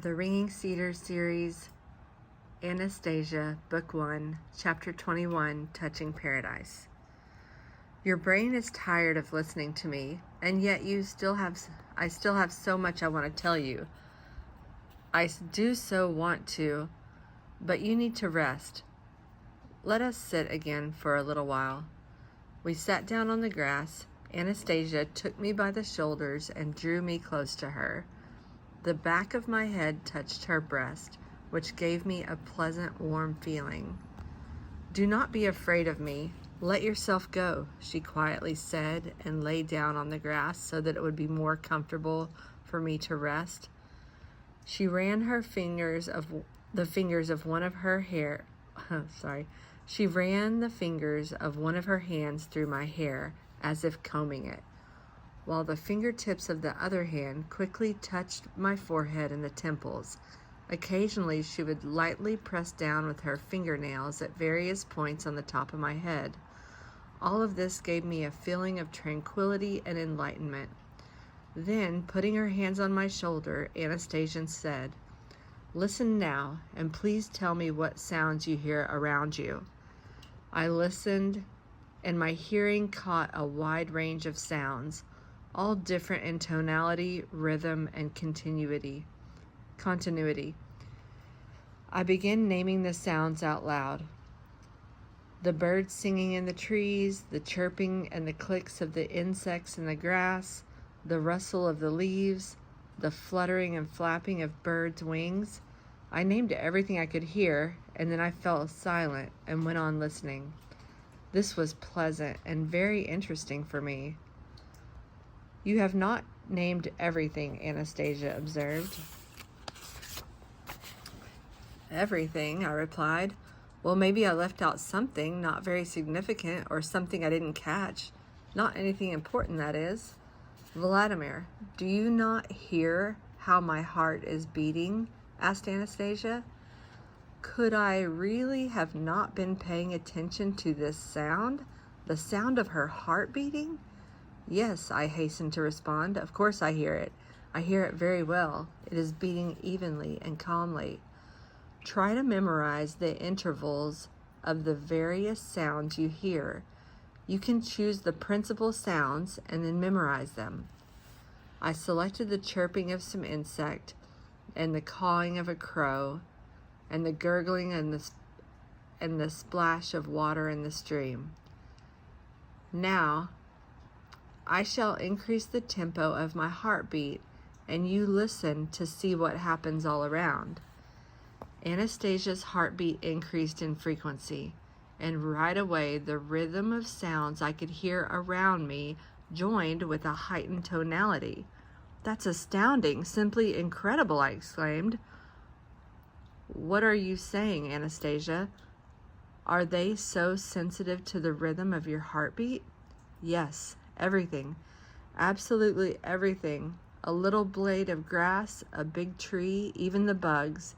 The Ringing Cedars series, Anastasia, Book 1, Chapter 21, Touching Paradise. Your brain is tired of listening to me, and yet I still have so much I want to tell you. I do so want to, but you need to rest. Let us sit again for a little while. We sat down on the grass. Anastasia took me by the shoulders and drew me close to her. The back of my head touched her breast, which gave me a pleasant, warm feeling. Do not be afraid of me. Let yourself go, she quietly said, and lay down on the grass so that it would be more comfortable for me to rest. She ran the fingers of one of her hands through my hair as if combing it, while the fingertips of the other hand quickly touched my forehead and the temples. Occasionally, she would lightly press down with her fingernails at various points on the top of my head. All of this gave me a feeling of tranquility and enlightenment. Then, putting her hands on my shoulder, Anastasia said, "Listen now, and please tell me what sounds you hear around you." I listened, and my hearing caught a wide range of sounds, all different in tonality, rhythm, and continuity. I began naming the sounds out loud. The birds singing in the trees, the chirping and the clicks of the insects in the grass, the rustle of the leaves, the fluttering and flapping of birds' wings. I named everything I could hear, and then I fell silent and went on listening. This was pleasant and very interesting for me. You have not named everything, Anastasia observed. Everything, I replied. Well, maybe I left out something not very significant or something I didn't catch. Not anything important, that is. Vladimir, do you not hear how my heart is beating? Asked Anastasia. Could I really have not been paying attention to this sound? The sound of her heart beating? Yes, I hastened to respond. Of course I hear it. I hear it very well. It is beating evenly and calmly. Try to memorize the intervals of the various sounds you hear. You can choose the principal sounds and then memorize them. I selected the chirping of some insect and the cawing of a crow and the gurgling and the splash of water in the stream. Now, I shall increase the tempo of my heartbeat, and you listen to see what happens all around. Anastasia's heartbeat increased in frequency, and right away the rhythm of sounds I could hear around me joined with a heightened tonality. That's astounding, simply incredible, I exclaimed. What are you saying, Anastasia? Are they so sensitive to the rhythm of your heartbeat? Yes, everything. Absolutely everything. A little blade of grass, a big tree, even the bugs.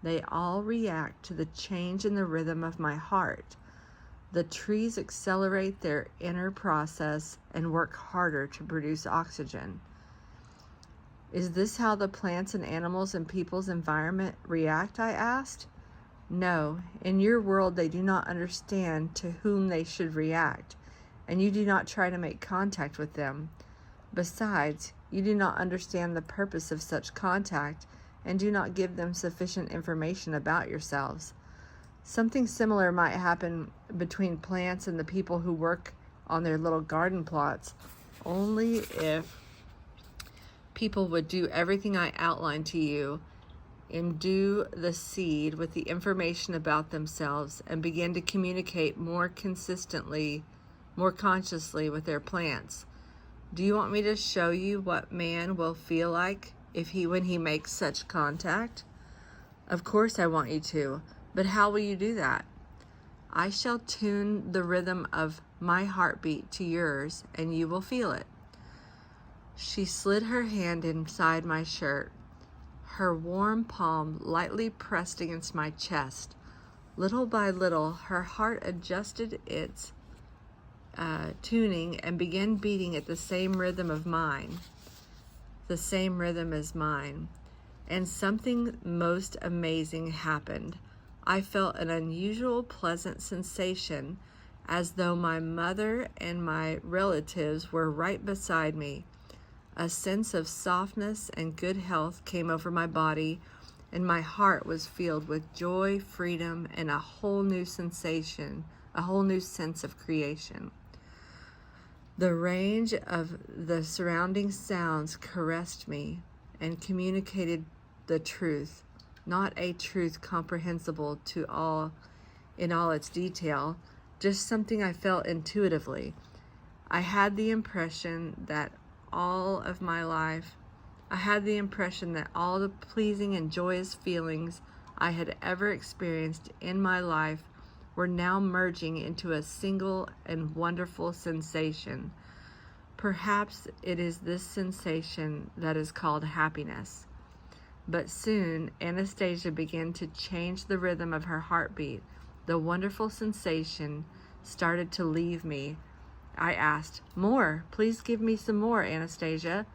They all react to the change in the rhythm of my heart. The trees accelerate their inner process and work harder to produce oxygen. Is this how the plants and animals in people's environment react? I asked. No, in your world they do not understand to whom they should react, and you do not try to make contact with them. Besides, you do not understand the purpose of such contact and do not give them sufficient information about yourselves. Something similar might happen between plants and the people who work on their little garden plots, only if people would do everything I outlined to you, imbue the seed with the information about themselves, and begin to communicate more consistently, more consciously with their plants. Do you want me to show you what man will feel like when he makes such contact? Of course I want you to, but how will you do that? I shall tune the rhythm of my heartbeat to yours, and you will feel it. She slid her hand inside my shirt, her warm palm lightly pressed against my chest. Little by little, her heart adjusted its tuning and began beating at the same rhythm as mine. and something most amazing happened. I felt an unusual pleasant sensation, as though my mother and my relatives were right beside me. A sense of softness and good health came over my body, and my heart was filled with joy, freedom, and a whole new sensation, a whole new sense of creation. The range of the surrounding sounds caressed me and communicated the truth, not a truth comprehensible to all in all its detail, just something I felt intuitively. I had the impression that all the pleasing and joyous feelings I had ever experienced in my life were now merging into a single and wonderful sensation. Perhaps it is this sensation that is called happiness. But soon, Anastasia began to change the rhythm of her heartbeat. The wonderful sensation started to leave me. I asked, "More, please give me some more, Anastasia."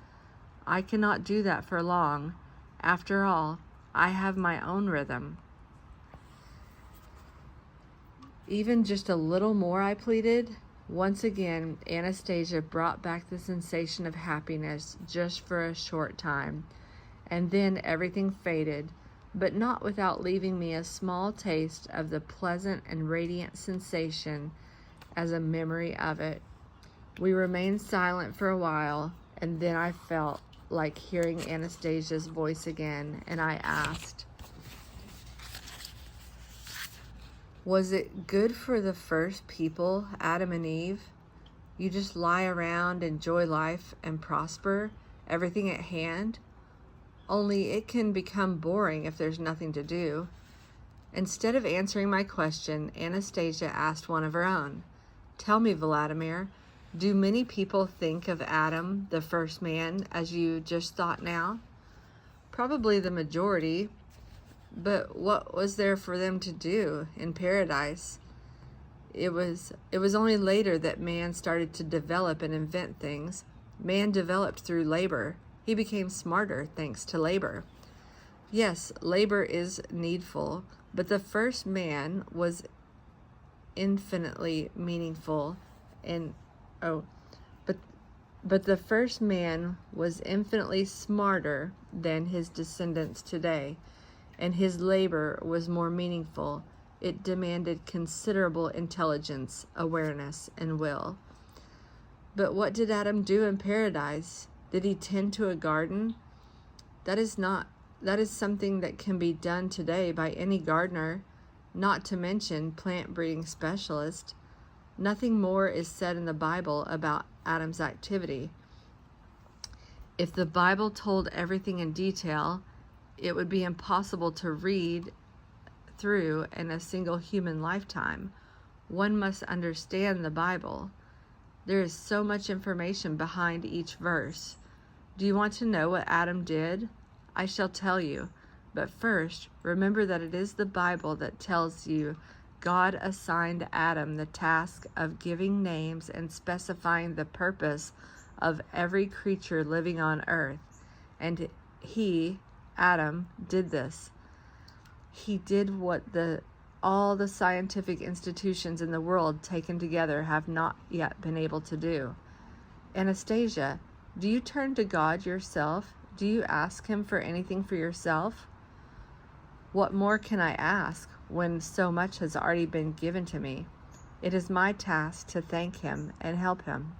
"I cannot do that for long. After all, I have my own rhythm." "Even just a little more," I pleaded. Once again, Anastasia brought back the sensation of happiness just for a short time, and then everything faded, but not without leaving me a small taste of the pleasant and radiant sensation as a memory of it. We remained silent for a while, and then I felt like hearing Anastasia's voice again, and I asked, "Was it good for the first people, Adam and Eve? You just lie around, enjoy life, and prosper, everything at hand? Only it can become boring if there's nothing to do." Instead of answering my question, Anastasia asked one of her own. "Tell me, Vladimir, do many people think of Adam, the first man, as you just thought now?" "Probably the majority. But what was there for them to do in paradise? It was only later that man started to develop and invent things. Man developed through labor. He became smarter thanks to labor." "Yes, labor is needful, but the first man was infinitely meaningful and but the first man was infinitely smarter than his descendants today, and his labor was more meaningful. It demanded considerable intelligence, awareness, and will." "But what did Adam do in paradise? Did he tend to a garden?" That is something that can be done today by any gardener, not to mention plant breeding specialist. Nothing more is said in the Bible about Adam's activity. If the Bible told everything in detail, it would be impossible to read through in a single human lifetime. One must understand the Bible. There is so much information behind each verse. Do you want to know what Adam did? I shall tell you. But first, remember that it is the Bible that tells you God assigned Adam the task of giving names and specifying the purpose of every creature living on earth. And he, Adam, did this. He did what all the scientific institutions in the world taken together have not yet been able to do. Anastasia, do you turn to God yourself? Do you ask him for anything for yourself? What more can I ask when so much has already been given to me? It is my task to thank him and help him.